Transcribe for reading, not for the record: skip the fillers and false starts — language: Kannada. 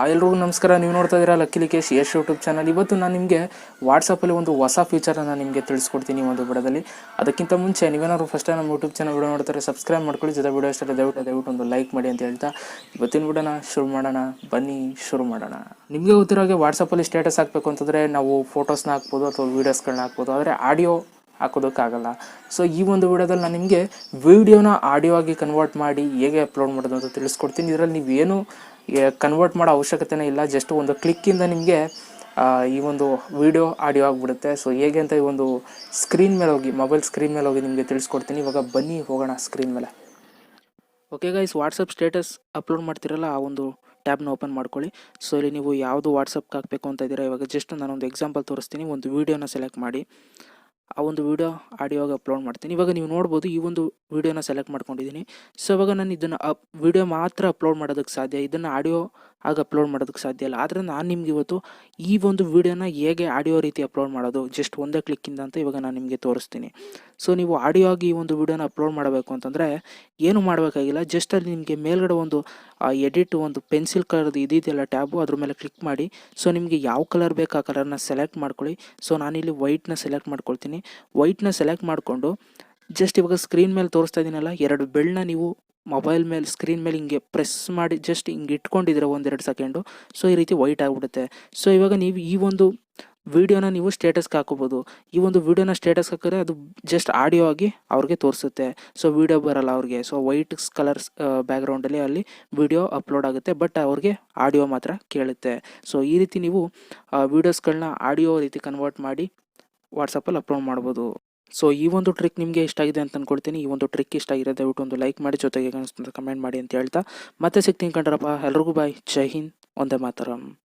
ಎಲ್ರಿಗೂ ನಮಸ್ಕಾರ. ನೀವು ನೋಡ್ತಾ ಇದ್ದೀರಾ ಲಿಕೇಶ್ ಯಶ್ ಯೂಟ್ಯೂಬ್ ಚಾನಲ್. ಇವತ್ತು ನಾನು ನಿಮಗೆ ವಾಟ್ಸಪ್ಪಲ್ಲಿ ಒಂದು ಹೊಸ ಫೀಚರನ್ನು ನಿಮಗೆ ತಿಳಿಸ್ಕೊಡ್ತೀನಿ ಒಂದು ವಿಡಿಯೋದಲ್ಲಿ. ಅದಕ್ಕಿಂತ ಮುಂಚೆ ನೀವೇನಾದ್ರು ಫಸ್ಟ್ ಟೈಮ್ ನಮ್ಮ ಯೂಟ್ಯೂಬ್ ಚಾನಲ್ ವಿಡಿಯೋ ನೋಡ್ತಾರೆ ಸಬ್ಸ್ಕ್ರೈಬ್ ಮಾಡ್ಕೊಳ್ಳಿ. ಜೊತೆ ವಿಡಿಯೋ ಇಷ್ಟ ದಯವಿಟ್ಟು ಒಂದು ಲೈಕ್ ಮಾಡಿ ಅಂತ ಹೇಳ್ತಾ ಇವತ್ತಿನ ವಿಡಿಯೋನ ಶುರು ಮಾಡೋಣ. ಬನ್ನಿ ಶುರು ಮಾಡೋಣ. ನಿಮಗೆ ಗೊತ್ತಿರೋ ಹಾಗೆ ವಾಟ್ಸಪ್ಪಲ್ಲಿ ಸ್ಟೇಟಸ್ ಹಾಕಬೇಕು ಅಂತಂದರೆ ನಾವು ಫೋಟೋಸ್ನ ಹಾಕ್ಬೋದು ಅಥವಾ ವೀಡಿಯೋಸ್ಗಳನ್ನ ಹಾಕ್ಬೋದು, ಆದರೆ ಆಡಿಯೋ ಹಾಕೋದಕ್ಕಾಗಲ್ಲ. ಸೊ ಈ ಒಂದು ವಿಡಿಯೋದಲ್ಲಿ ನಾನು ನಿಮಗೆ ವೀಡಿಯೋನ ಆಡಿಯೋ ಆಗಿ ಕನ್ವರ್ಟ್ ಮಾಡಿ ಹೇಗೆ ಅಪ್ಲೋಡ್ ಮಾಡೋದು ಅಂತ ತಿಳಿಸ್ಕೊಡ್ತೀನಿ. ಇದರಲ್ಲಿ ನೀವೇನು ಕನ್ವರ್ಟ್ ಮಾಡೋ ಅವಶ್ಯಕತೆನೇ ಇಲ್ಲ. ಜಸ್ಟ್ ಒಂದು ಕ್ಲಿಕ್ಕಿಂದ ನಿಮಗೆ ಈ ಒಂದು ವಿಡಿಯೋ ಆಡಿಯೋ ಆಗಿಬಿಡುತ್ತೆ. ಸೊ ಹೇಗೆ ಅಂತ ಈ ಒಂದು ಸ್ಕ್ರೀನ್ ಮೇಲೆ ಹೋಗಿ, ಮೊಬೈಲ್ ಸ್ಕ್ರೀನ್ ಮೇಲೆ ಹೋಗಿ ನಿಮಗೆ ತಿಳಿಸ್ಕೊಡ್ತೀನಿ. ಇವಾಗ ಬನ್ನಿ ಹೋಗೋಣ ಸ್ಕ್ರೀನ್ ಮೇಲೆ. Okay guys, WhatsApp status upload ಮಾಡ್ತಿರಲ್ಲ ಆ ಒಂದು ಟ್ಯಾಬ್ನ ಓಪನ್ ಮಾಡ್ಕೊಳ್ಳಿ. ಸೊ ಇಲ್ಲಿ ನೀವು ಯಾವುದು ವಾಟ್ಸಪ್ಗೆ ಹಾಕಬೇಕು ಅಂತ ಇದ್ದೀರಾ, ಇವಾಗ ಜಸ್ಟ್ ನಾನೊಂದು ಎಕ್ಸಾಂಪಲ್ ತೋರಿಸ್ತೀನಿ. ಒಂದು ವೀಡಿಯೋನ ಸೆಲೆಕ್ಟ್ ಮಾಡಿ ಆ ಒಂದು ವಿಡಿಯೋ ಆಡಿಯೋಗೆ ಅಪ್ಲೋಡ್ ಮಾಡ್ತೀನಿ. ಇವಾಗ ನೀವು ನೋಡ್ಬೋದು ಈ ಒಂದು ವಿಡಿಯೋನ ಸೆಲೆಕ್ಟ್ ಮಾಡ್ಕೊಂಡಿದ್ದೀನಿ. ಸೊ ಇವಾಗ ನಾನು ಇದನ್ನು ವಿಡಿಯೋ ಮಾತ್ರ ಅಪ್ಲೋಡ್ ಮಾಡೋದಕ್ಕೆ ಸಾಧ್ಯ, ಇದನ್ನು ಆಡಿಯೋ ಆಗಿ ಅಪ್ಲೋಡ್ ಮಾಡೋದಕ್ಕೆ ಸಾಧ್ಯ ಇಲ್ಲ. ಆದರೆ ನಾನು ನಿಮ್ಗೆ ಇವತ್ತು ಈ ಒಂದು ವಿಡಿಯೋನ ಹೇಗೆ ಆಡಿಯೋ ರೀತಿ ಅಪ್ಲೋಡ್ ಮಾಡೋದು ಜಸ್ಟ್ ಒಂದೇ ಕ್ಲಿಕ್ಕಿಂದ ಅಂತ ಇವಾಗ ನಾನು ನಿಮಗೆ ತೋರಿಸ್ತೀನಿ. ಸೊ ನೀವು ಆಡಿಯೋ ಆಗಿ ಈ ಒಂದು ವಿಡಿಯೋನ ಅಪ್ಲೋಡ್ ಮಾಡಬೇಕು ಅಂತಂದರೆ ಏನು ಮಾಡಬೇಕಾಗಿಲ್ಲ. ಜಸ್ಟ್ ಅಲ್ಲಿ ನಿಮಗೆ ಮೇಲ್ಗಡೆ ಒಂದು ಎಡಿಟ್ ಒಂದು ಪೆನ್ಸಿಲ್ ಕಲರ್ದು ಇದೆಯಲ್ಲ ಟ್ಯಾಬು, ಅದ್ರ ಮೇಲೆ ಕ್ಲಿಕ್ ಮಾಡಿ. ಸೊ ನಿಮಗೆ ಯಾವ ಕಲರ್ ಬೇಕು ಆ ಕಲರ್ನ ಸೆಲೆಕ್ಟ್ ಮಾಡ್ಕೊಳ್ಳಿ. ಸೊ ನಾನಿಲ್ಲಿ ವೈಟ್ನ ಸೆಲೆಕ್ಟ್ ಮಾಡ್ಕೊಳ್ತೀನಿ. ವೈಟ್ನ ಸೆಲೆಕ್ಟ್ ಮಾಡಿಕೊಂಡು ಜಸ್ಟ್ ಇವಾಗ ಸ್ಕ್ರೀನ್ ಮೇಲೆ ತೋರಿಸ್ತಾ ಇದ್ದೀನಲ್ಲ, ಎರಡು ಬೆಳ್ಳನ್ನ ನೀವು ಮೊಬೈಲ್ ಮೇಲೆ ಸ್ಕ್ರೀನ್ ಮೇಲೆ ಹಿಂಗೆ ಪ್ರೆಸ್ ಮಾಡಿ ಜಸ್ಟ್ ಹಿಂಗೆ ಇಟ್ಕೊಂಡಿದ್ದೀರ 1-2 ಸೆಕೆಂಡು. ಸೊ ಈ ರೀತಿ ವೈಟ್ ಆಗಿಬಿಡುತ್ತೆ. ಸೊ ಇವಾಗ ನೀವು ಈ ಒಂದು ವಿಡಿಯೋನ ನೀವು ಸ್ಟೇಟಸ್ಗೆ ಹಾಕೋಬೋದು. ಈ ಒಂದು ವಿಡಿಯೋನ ಸ್ಟೇಟಸ್ಗೆ ಹಾಕಿದ್ರೆ ಅದು ಜಸ್ಟ್ ಆಡಿಯೋ ಆಗಿ ಅವ್ರಿಗೆ ತೋರಿಸುತ್ತೆ. ಸೊ ವಿಡಿಯೋ ಬರಲ್ಲ ಅವ್ರಿಗೆ. ಸೊ ವೈಟ್ ಕಲರ್ಸ್ ಬ್ಯಾಕ್ಗ್ರೌಂಡಲ್ಲಿ ಅಲ್ಲಿ ವಿಡಿಯೋ ಅಪ್ಲೋಡ್ ಆಗುತ್ತೆ, ಬಟ್ ಅವ್ರಿಗೆ ಆಡಿಯೋ ಮಾತ್ರ ಕೇಳುತ್ತೆ. ಸೊ ಈ ರೀತಿ ನೀವು ವೀಡಿಯೋಸ್ಗಳನ್ನ ಆಡಿಯೋ ರೀತಿ ಕನ್ವರ್ಟ್ ಮಾಡಿ ವಾಟ್ಸಪ್ಪಲ್ಲಿ ಅಪ್ಲೋಡ್ ಮಾಡ್ಬೋದು. ಸೊ ಈ ಒಂದು ಟ್ರಿಕ್ ನಿಮಗೆ ಇಷ್ಟ ಆಗಿದೆ ಅಂತ ಅಂದ್ಕೊಳ್ತೀನಿ. ಈ ಒಂದು ಟ್ರಿಕ್ ಇಷ್ಟ ಆಗಿರೋ ದಯವಿಟ್ಟು ಒಂದು ಲೈಕ್ ಮಾಡಿ, ಜೊತೆಗೆ ಅನಿಸ್ತಂತ ಕಮೆಂಟ್ ಮಾಡಿ ಅಂತ ಹೇಳ್ತಾ ಮತ್ತೆ ಸಿಗ್ತೀನಿ ಕಂಡ್ರಪ್ಪ. ಎಲ್ರಿಗೂ ಬಾಯ್. ಜೈ ಹಿಂದ್, ಒಂದೇ ಮಾತರಂ.